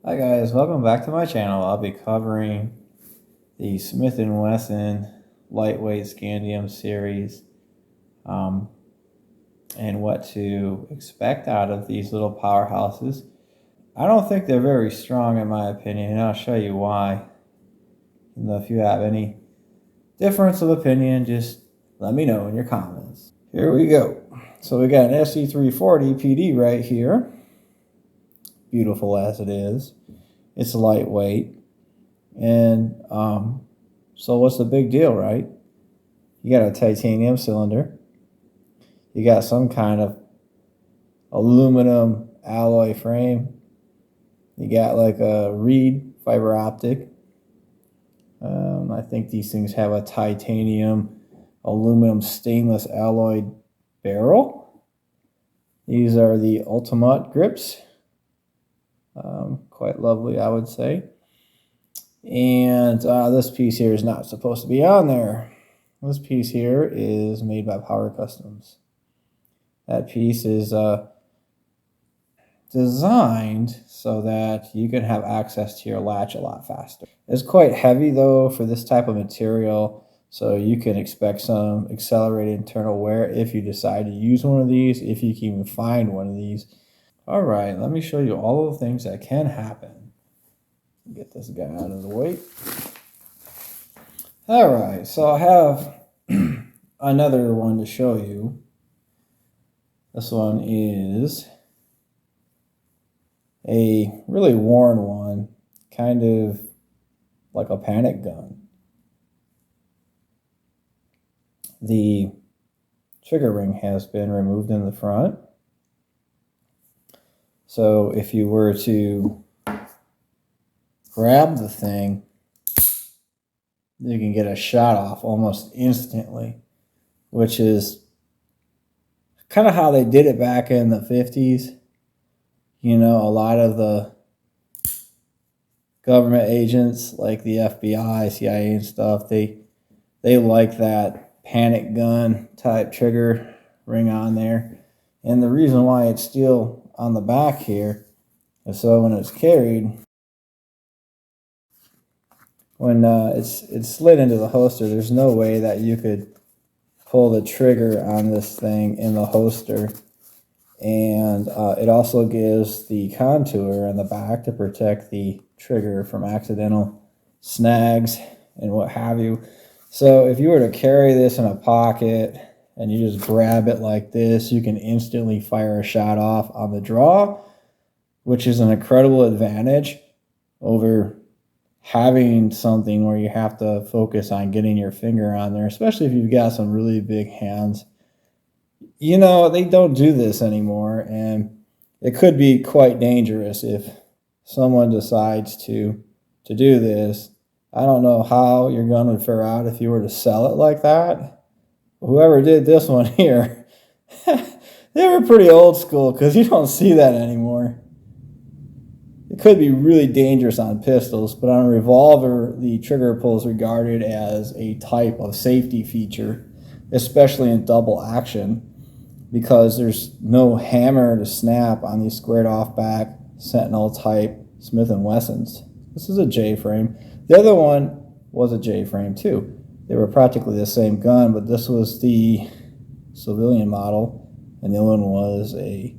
Hi guys, welcome back to my channel. I'll be covering the Smith & Wesson lightweight Scandium series and what to expect out of these little powerhouses. I don't think they're very strong in my opinion, and I'll show you why. And if you have any difference of opinion, just let me know in your comments. Here we go. So we got an SC340 PD right here. Beautiful as it is. It's lightweight. And so what's the big deal, right? You got a titanium cylinder. You got some kind of aluminum alloy frame. You got like a reed fiber optic. I think these things have a titanium aluminum stainless alloy barrel. These are the Ultimate grips. Quite lovely, I would say. And this piece here is not supposed to be on there. This piece here is made by Power Customs. That piece is designed so that you can have access to your latch a lot faster. It's quite heavy though for this type of material, so you can expect some accelerated internal wear if you decide to use one of these, if you can even find one of these. All right, let me show you all of the things that can happen. Get this guy out of the way. All right, so I have another one to show you. This one is a really worn one, kind of like a panic gun. The trigger ring has been removed in the front. So if you were to grab the thing, you can get a shot off almost instantly, which is kind of how they did it back in the 50s. You know, a lot of the government agents like the FBI, CIA and stuff, they like that panic gun type trigger ring on there. And the reason why it's still on the back here is so when it's carried, when it's slid into the holster, there's no way that you could pull the trigger on this thing in the holster. And it also gives the contour on the back to protect the trigger from accidental snags and what have you. So if you were to carry this in a pocket and you just grab it like this, you can instantly fire a shot off on the draw, which is an incredible advantage over having something where you have to focus on getting your finger on there, especially if you've got some really big hands. You know, they don't do this anymore, and it could be quite dangerous if someone decides to do this. I don't know how your gun would fare out if you were to sell it like that. Whoever did this one here, they were pretty old school because you don't see that anymore. It could be really dangerous on pistols, but on a revolver, the trigger pull is regarded as a type of safety feature, especially in double action, because there's no hammer to snap on these squared off back Sentinel type Smith & Wessons. This is a J frame. The other one was a J frame too. They were practically the same gun, but this was the civilian model, and the other one was a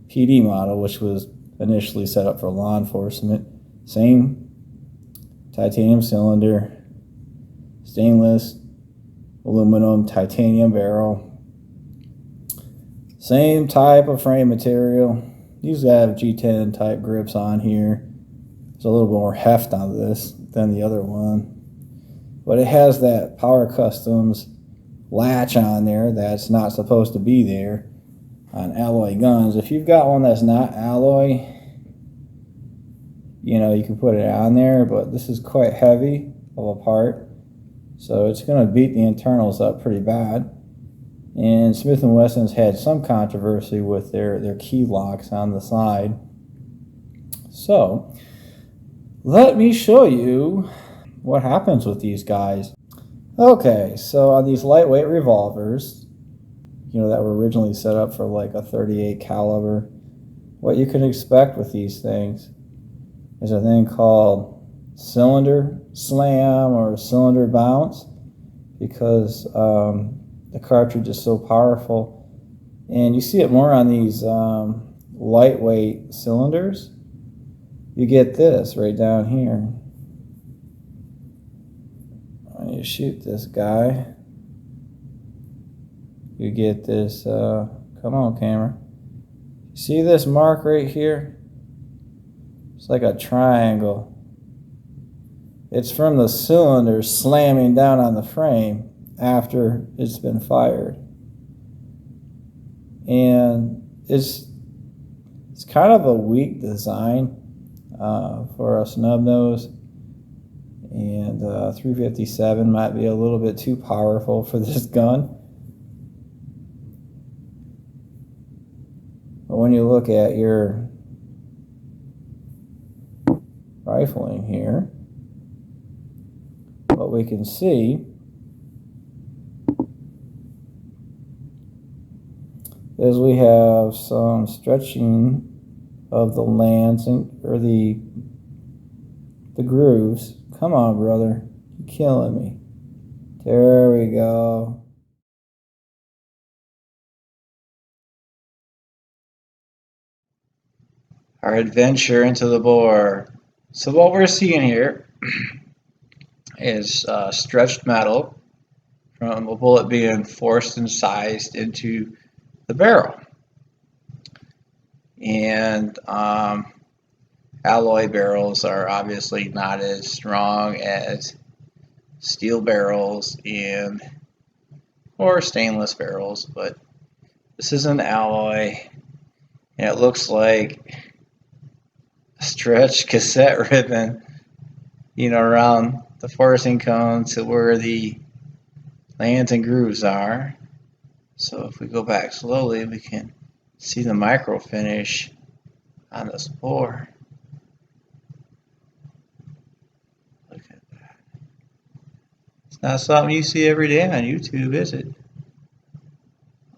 PD model, which was initially set up for law enforcement. Same titanium cylinder, stainless aluminum titanium barrel, same type of frame material. These have G10 type grips on here. There's a little bit more heft on this than the other one, but it has that Power Customs latch on there that's not supposed to be there on alloy guns. If you've got one that's not alloy, you know, you can put it on there, but this is quite heavy of a part, so it's going to beat the internals up pretty bad. And Smith & Wesson's had some controversy with their key locks on the side. So let me show you what happens with these guys. Okay, so on these lightweight revolvers, you know, that were originally set up for like a .38 caliber, what you can expect with these things There's a thing called cylinder slam or cylinder bounce, because the cartridge is so powerful. And you see it more on these lightweight cylinders. You get this right down here. When you shoot this guy, you get this, come on camera. See this mark right here? It's like a triangle. It's from the cylinder slamming down on the frame after it's been fired. And it's kind of a weak design for a snub nose. And 357 might be a little bit too powerful for this gun. But when you look at your rifling here, what we can see is we have some stretching of the lands or the grooves. Come on, brother, you're killing me. There we go. Our adventure into the bore. So what we're seeing here is stretched metal from a bullet being forced and sized into the barrel. And alloy barrels are obviously not as strong as steel barrels or stainless barrels, but this is an alloy, and it looks like a stretched cassette ribbon, around the forcing cone to where the lands and grooves are. So if we go back slowly, we can see the micro finish on this bore. Look at that. It's not something you see every day on YouTube, is it?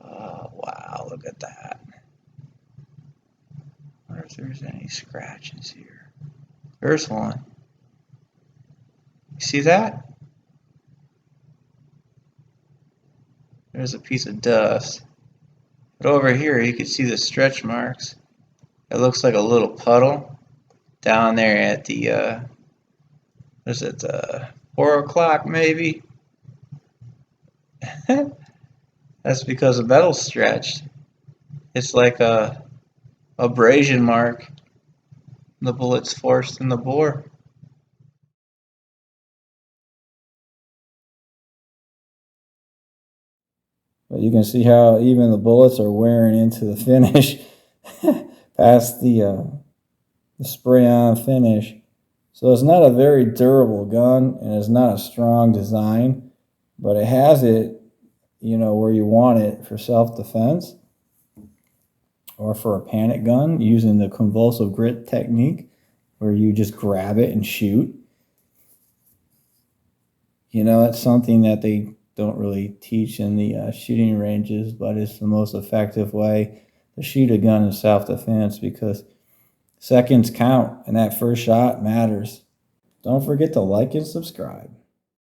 Oh, wow, look at that. I wonder if there's any scratches here. There's one. You see that? There's a piece of dust. But over here, you can see the stretch marks. It looks like a little puddle down there at the, what is it, 4 o'clock maybe? That's because the metal's stretched. It's like a abrasion mark. The bullet's forced in the bore. But you can see how even the bullets are wearing into the finish past the spray-on finish. So it's not a very durable gun, and it's not a strong design, but it has it, where you want it for self-defense or for a panic gun using the convulsive grip technique, where you just grab it and shoot. That's something that they don't really teach in the shooting ranges, but it's the most effective way to shoot a gun in self-defense, because seconds count and that first shot matters. Don't forget to like and subscribe.